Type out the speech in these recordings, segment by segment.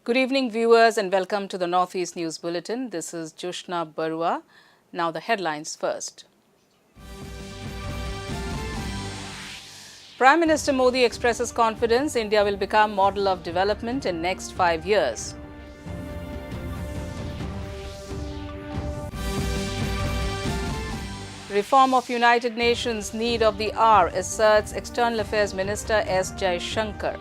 Good evening, viewers, and welcome to the Northeast News Bulletin. This is Joshna Barua. Now the headlines first. Prime Minister Modi expresses confidence India will become model of development in next 5 years. Reform of United Nations need of the hour, asserts External Affairs Minister S. Jaishankar.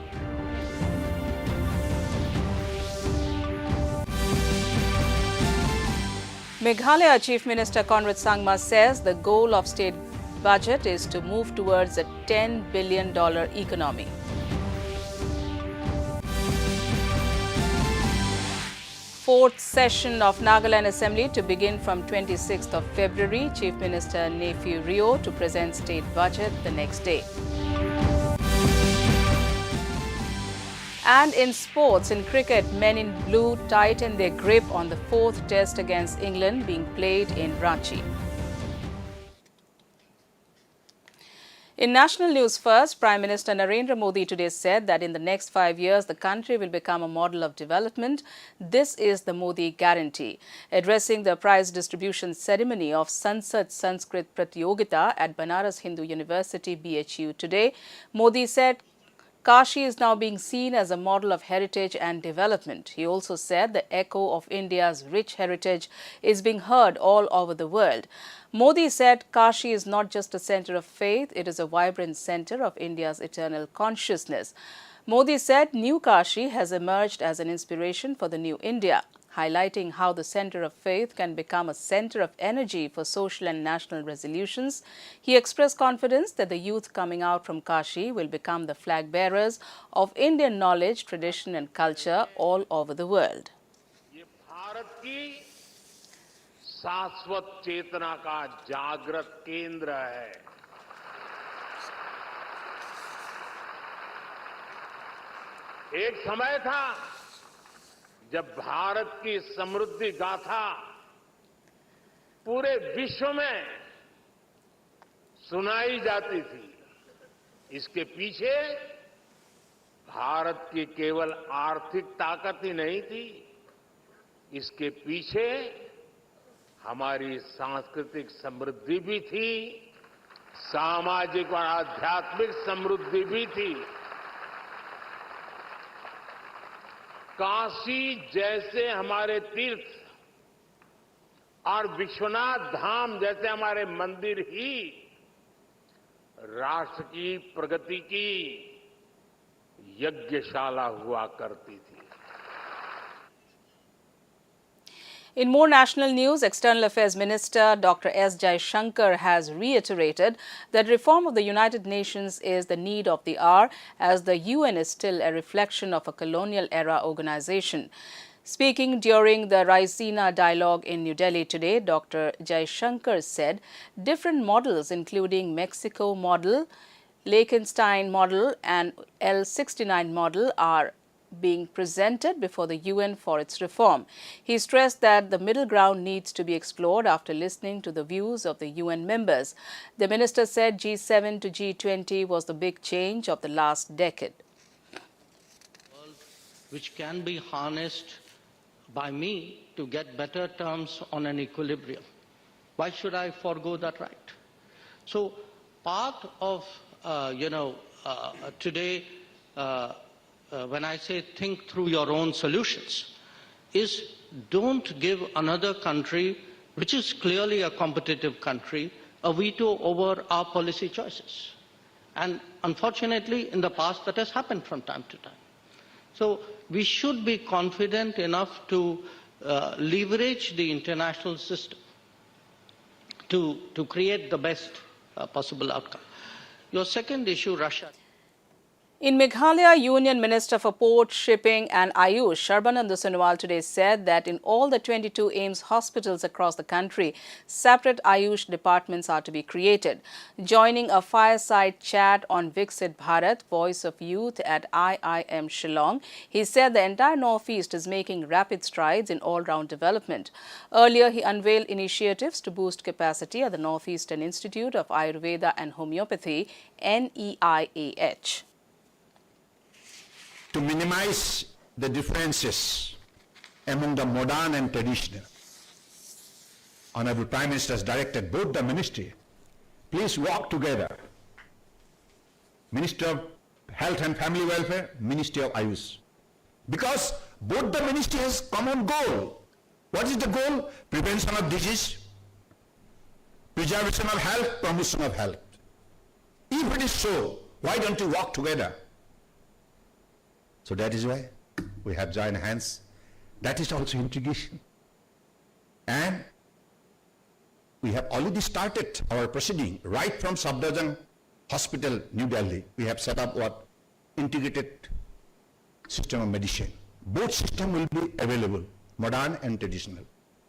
Meghalaya Chief Minister Conrad Sangma says the goal of state budget is to move towards a $10 billion economy. Fourth session of Nagaland Assembly to begin from 26th of February. Chief Minister Nephew Rio to present state budget the next day. And in sports, in cricket, men in blue tighten their grip on the fourth test against England being played in Ranchi. In national news first, Prime Minister Narendra Modi today said that in the next 5 years, the country will become a model of development. This is the Modi guarantee. Addressing the prize distribution ceremony of Sansad Sanskrit Pratyogita at Banaras Hindu University, BHU today, Modi said, Kashi is now being seen as a model of heritage and development. He also said the echo of India's rich heritage is being heard all over the world. Modi said Kashi is not just a center of faith, it is a vibrant center of India's eternal consciousness. Modi said New Kashi has emerged as an inspiration for the new India, highlighting how the center of faith can become a center of energy for social and national resolutions. He expressed confidence that the youth coming out from Kashi will become the flag bearers of Indian knowledge, tradition and culture all over the world. शाश्वत चेतना का जागृत केंद्र है। एक समय था जब भारत की समृद्धि गाथा पूरे विश्व में सुनाई जाती थी। इसके पीछे भारत की केवल आर्थिक ताकत ही नहीं थी, इसके पीछे हमारी सांस्कृतिक समृद्धि भी थी, सामाजिक और आध्यात्मिक समृद्धि भी थी। काशी जैसे हमारे तीर्थ और विश्वनाथ धाम जैसे हमारे मंदिर ही राष्ट्र की प्रगति की यज्ञशाला हुआ करती थी। In more national news, External Affairs Minister Dr. S. Jaishankar has reiterated that reform of the United Nations is the need of the hour, as the UN is still a reflection of a colonial-era organization. Speaking during the Raisina dialogue in New Delhi today, Dr. Jaishankar said different models, including Mexico model, Liechtenstein model and L69 model, are being presented before the UN for its reform. He stressed that the middle ground needs to be explored after listening to the views of the UN members. The minister said G7 to G20 was the big change of the last decade. Which can be harnessed by me to get better terms on an equilibrium. Why should I forego that right? So part of, today, when I say think through your own solutions, is don't give another country, which is clearly a competitive country, a veto over our policy choices. And unfortunately, in the past, that has happened from time to time. So we should be confident enough to leverage the international system to create the best possible outcome. Your second issue, Russia. In Meghalaya, Union Minister for Port, Shipping and Ayush, Sarbananda Sonowal today said that in all the 22 AIIMS hospitals across the country, separate Ayush departments are to be created. Joining a fireside chat on Viksit Bharat, Voice of Youth at IIM Shillong, he said the entire Northeast is making rapid strides in all-round development. Earlier, he unveiled initiatives to boost capacity at the Northeastern Institute of Ayurveda and Homeopathy, NEIAH. To minimize the differences among the modern and traditional. Honorable Prime Minister has directed both the ministry, please work together. Ministry of Health and Family Welfare, Ministry of Ayush. Because both the ministry has common goal. What is the goal? Prevention of disease, preservation of health, promotion of health. If it is so, why don't you work together? So that is why we have joined hands. That is also integration. And we have already started our proceeding right from Safdarjung Hospital, New Delhi. We have set up what? Integrated system of medicine. Both systems will be available, modern and traditional.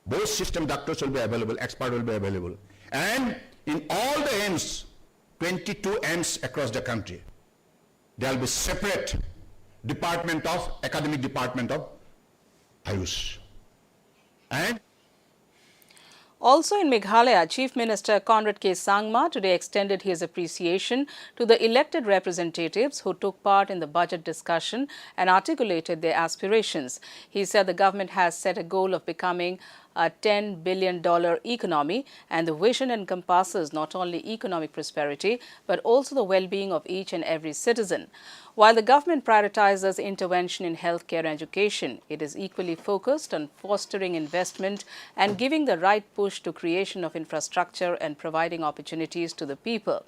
Both system doctors will be available, expert will be available. And in all the AIIMS, 22 AIIMS across the country, there will be separate academic department of Ayush. And also in Meghalaya, Chief Minister Conrad K. Sangma today extended his appreciation to the elected representatives who took part in the budget discussion and articulated their aspirations. He said the government has set a goal of becoming a $10 billion economy, and the vision encompasses not only economic prosperity but also the well-being of each and every citizen. While the government prioritizes intervention in healthcare and education, it is equally focused on fostering investment and giving the right push to creation of infrastructure and providing opportunities to the people.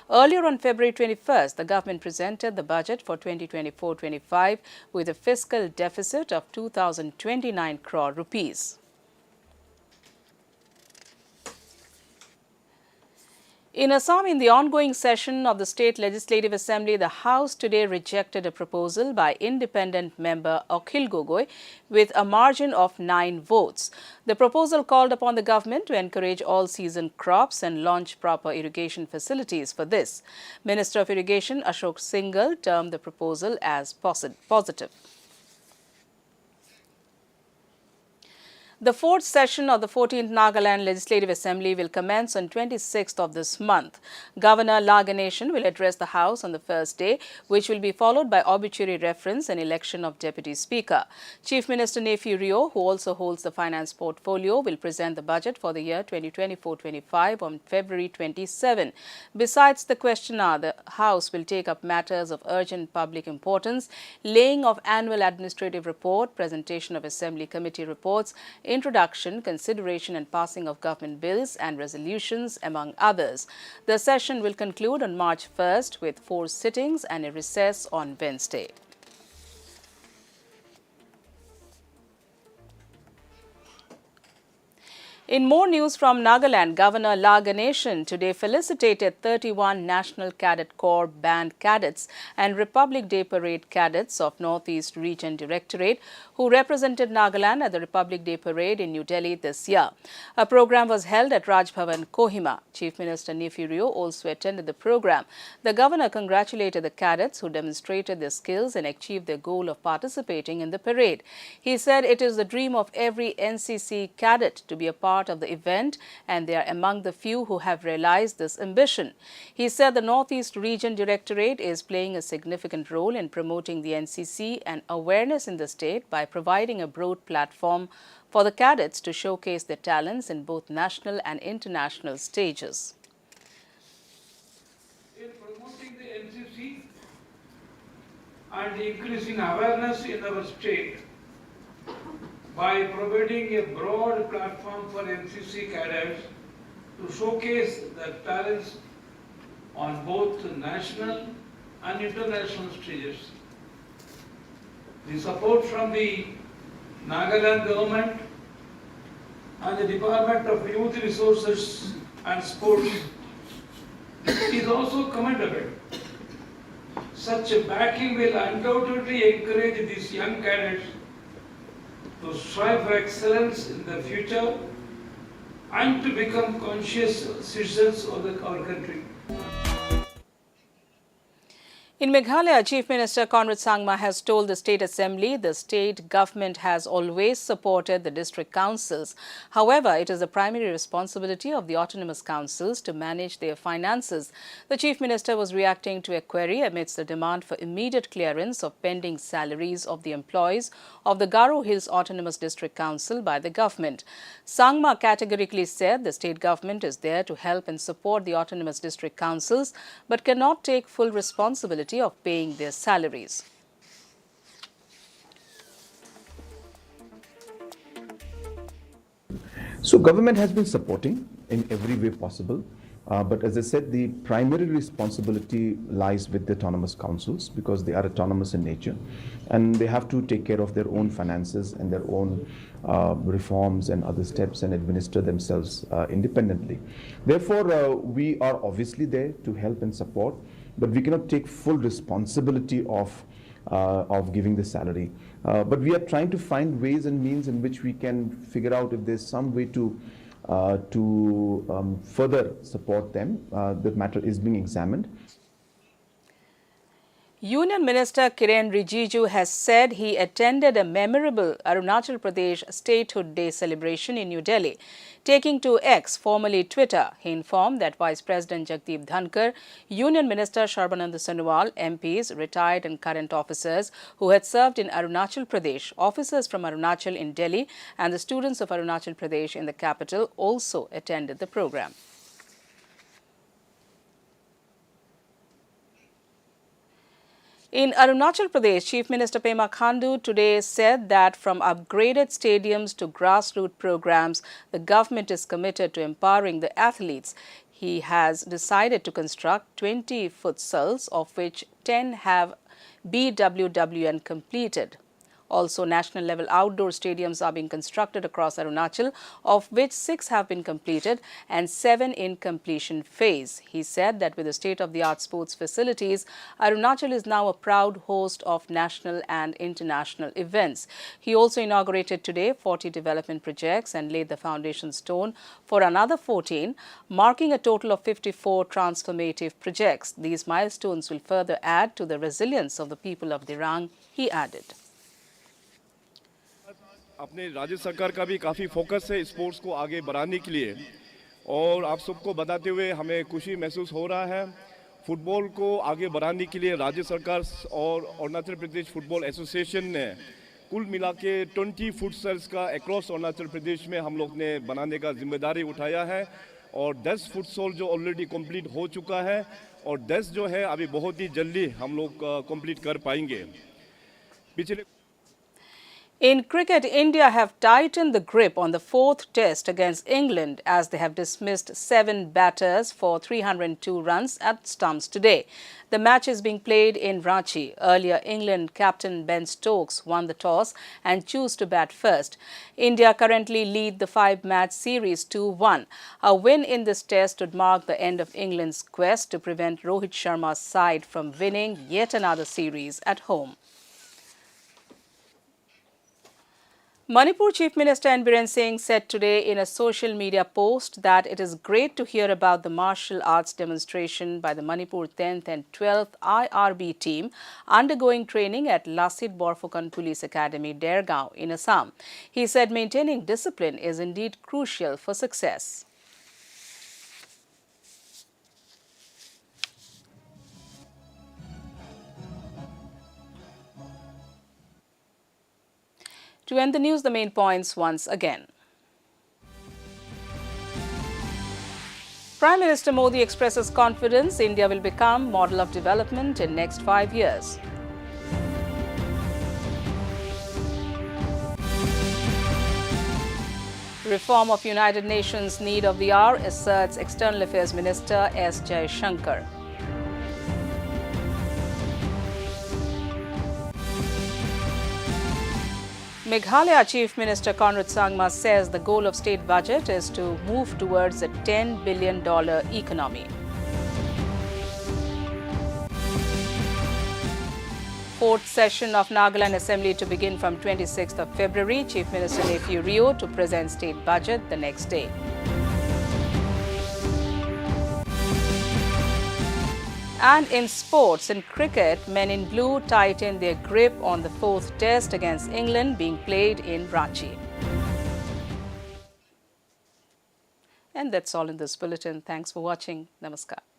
Earlier on February 21st, the government presented the budget for 2024-25 with a fiscal deficit of 2,029 crore rupees. In Assam, in the ongoing session of the State Legislative Assembly, the House today rejected a proposal by independent member Akhil Gogoi with a margin of 9 votes. The proposal called upon the government to encourage all-season crops and launch proper irrigation facilities for this. Minister of Irrigation Ashok Singhal termed the proposal as positive. The fourth session of the 14th Nagaland Legislative Assembly will commence on 26th of this month. Governor La Ganeshan will address the House on the first day, which will be followed by obituary reference and election of Deputy Speaker. Chief Minister Nephew Rio, who also holds the finance portfolio, will present the budget for the year 2024-25 on February 27. Besides the question hour, the House will take up matters of urgent public importance, laying of annual administrative report, presentation of Assembly committee reports, introduction, consideration and passing of government bills and resolutions, among others. The session will conclude on March 1st with 4 sittings and a recess on Wednesday. In more news from Nagaland, Governor La Ganeshan today felicitated 31 National Cadet Corps Band cadets and Republic Day Parade cadets of Northeast Region Directorate who represented Nagaland at the Republic Day Parade in New Delhi this year. A program was held at Raj Bhavan, Kohima. Chief Minister Nephew Rio also attended the program. The governor congratulated the cadets who demonstrated their skills and achieved their goal of participating in the parade. He said it is the dream of every NCC cadet to be a part of the event, and they are among the few who have realized this ambition. He said the Northeast Region Directorate is playing a significant role in promoting the NCC and awareness in the state by providing a broad platform for the cadets to showcase their talents in both national and international stages. In promoting the NCC and increasing awareness in our state, by providing a broad platform for NCC cadets to showcase their talents on both national and international stages. The support from the Nagaland government and the Department of Youth Resources and Sports is also commendable. Such a backing will undoubtedly encourage these young cadets to strive for excellence in the future and to become conscious citizens of our country. In Meghalaya, Chief Minister Conrad Sangma has told the State Assembly the state government has always supported the district councils. However, it is the primary responsibility of the autonomous councils to manage their finances. The Chief Minister was reacting to a query amidst the demand for immediate clearance of pending salaries of the employees of the Garo Hills Autonomous District Council by the government. Sangma categorically said the state government is there to help and support the autonomous district councils but cannot take full responsibility of paying their salaries. So government has been supporting in every way possible. But as I said, the primary responsibility lies with the autonomous councils because they are autonomous in nature and they have to take care of their own finances and their own reforms and other steps and administer themselves independently. Therefore, we are obviously there to help and support, but we cannot take full responsibility of giving the salary. But we are trying to find ways and means in which we can figure out if there's some way to further support them. The matter is being examined. Union Minister Kiren Rijiju has said he attended a memorable Arunachal Pradesh Statehood Day celebration in New Delhi. Taking to X, formerly Twitter, he informed that Vice President Jagdeep Dhankar, Union Minister Sarbananda Sonowal, MPs, retired and current officers who had served in Arunachal Pradesh, officers from Arunachal in Delhi and the students of Arunachal Pradesh in the capital also attended the program. In Arunachal Pradesh, Chief Minister Pema Khandu today said that from upgraded stadiums to grassroots programs, the government is committed to empowering the athletes. He has decided to construct 20 futsals, of which 10 have BWWN completed. Also, national-level outdoor stadiums are being constructed across Arunachal, of which 6 have been completed and 7 in completion phase. He said that with the state-of-the-art sports facilities, Arunachal is now a proud host of national and international events. He also inaugurated today 40 development projects and laid the foundation stone for another 14, marking a total of 54 transformative projects. These milestones will further add to the resilience of the people of Dirang, he added. अपने राज्य सरकार का भी काफ़ी focus है sports को आगे बढ़ाने के लिए और आप सबको बताते हुए हमें खुशी महसूस हो रहा है फुटबॉल को आगे बढ़ाने के लिए राज्य सरकार और अरुणाचल प्रदेश फुटबॉल एसोसिएशन ने कुल मिला के 20 फुटसल्स का अक्रॉस अरुणाचल प्रदेश में हम लोग ने बनाने का जिम्मेदारी उठाया है और 10 फुटसॉल जो ऑलरेडी कंप्लीट हो चुका है और 10 जो है अभी बहुत ही जल्दी हम लोग कंप्लीट कर पाएंगे पिछले In cricket, India have tightened the grip on the 4th test against England as they have dismissed 7 batters for 302 runs at stumps today. The match is being played in Ranchi. Earlier, England captain Ben Stokes won the toss and chose to bat first. India currently lead the 5-match series 2-1. A win in this test would mark the end of England's quest to prevent Rohit Sharma's side from winning yet another series at home. Manipur Chief Minister N. Biren Singh said today in a social media post that it is great to hear about the martial arts demonstration by the Manipur 10th and 12th IRB team undergoing training at Lasit Borphukan Police Academy, Dergaon in Assam. He said maintaining discipline is indeed crucial for success. To end the news, the main points once again. Prime Minister Modi expresses confidence India will become model of development in next 5 years. Reform of United Nations need of the hour, asserts External Affairs Minister S. Jaishankar. Meghalaya Chief Minister Conrad Sangma says the goal of state budget is to move towards a $10 billion economy. Fourth session of Nagaland Assembly to begin from 26th of February. Chief Minister Nephew Rio to present state budget the next day. And in sports, in cricket, men in blue tighten their grip on the fourth test against England being played in Ranchi. And that's all in this bulletin. Thanks for watching. Namaskar.